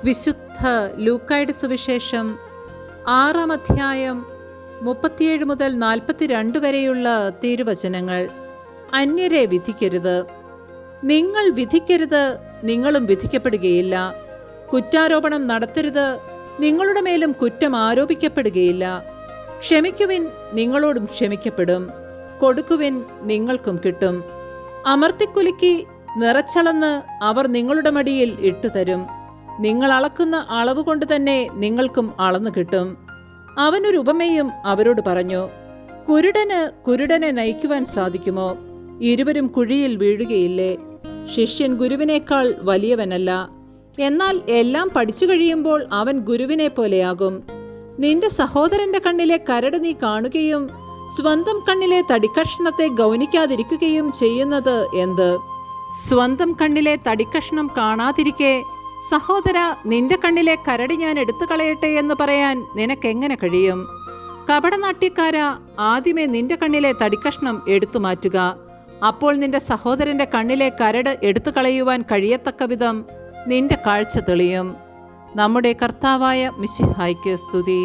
വിശുദ്ധ ലൂക്കായുടെ സുവിശേഷം 6-ാം അധ്യായം 37 മുതൽ 42 വരെയുള്ള തിരുവചനങ്ങൾ. അന്യരെ വിധിക്കരുത്. നിങ്ങൾ വിധിക്കരുത്, നിങ്ങളും വിധിക്കപ്പെടുകയില്ല. കുറ്റാരോപണം നടത്തരുത്, നിങ്ങളുടെ മേലും കുറ്റം ആരോപിക്കപ്പെടുകയില്ല. ക്ഷമിക്കുവിൻ, നിങ്ങളോടും ക്ഷമിക്കപ്പെടും. കൊടുക്കുവിൻ, നിങ്ങൾക്കും കിട്ടും. അമർത്തിക്കുലുക്കി നിറച്ചളന്ന് അവർ നിങ്ങളുടെ മടിയിൽ ഇട്ടുതരും. നിങ്ങൾ അളക്കുന്ന അളവ് കൊണ്ട് തന്നെ നിങ്ങൾക്കും അളന്നു കിട്ടും. അവനൊരു ഉപമയും അവരോട് പറഞ്ഞു. കുരുടന് കുരുടനെ നയിക്കുവാൻ സാധിക്കുമോ? ഇരുവരും കുഴിയിൽ വീഴുകയില്ലേ? ശിഷ്യൻ ഗുരുവിനേക്കാൾ വലിയവനല്ല. എന്നാൽ എല്ലാം പഠിച്ചു കഴിയുമ്പോൾ അവൻ ഗുരുവിനെ പോലെയാകും. നിന്റെ സഹോദരന്റെ കണ്ണിലെ കരട് നീ കാണുകയും സ്വന്തം കണ്ണിലെ തടിക്കഷ്ണത്തെ ഗൗനിക്കാതിരിക്കുകയും ചെയ്യുന്നത് എന്ത്? സ്വന്തം കണ്ണിലെ തടിക്കഷ്ണം കാണാതിരിക്കെ സഹോദര, നിന്റെ കണ്ണിലെ കരട് ഞാൻ എടുത്തു കളയട്ടെ എന്ന് പറയാൻ നിനക്കെങ്ങനെ കഴിയും? കപടനാട്യക്കാരാ, ആദ്യമേ നിന്റെ കണ്ണിലെ തടിക്കഷ്ണം എടുത്തു മാറ്റുക. അപ്പോൾ നിന്റെ സഹോദരന്റെ കണ്ണിലെ കരട് എടുത്തു കളയുവാൻ കഴിയത്തക്ക വിധം നിന്റെ കാഴ്ച തെളിയും. നമ്മുടെ കർത്താവായ മിശിഹായ്ക്ക് സ്തുതി.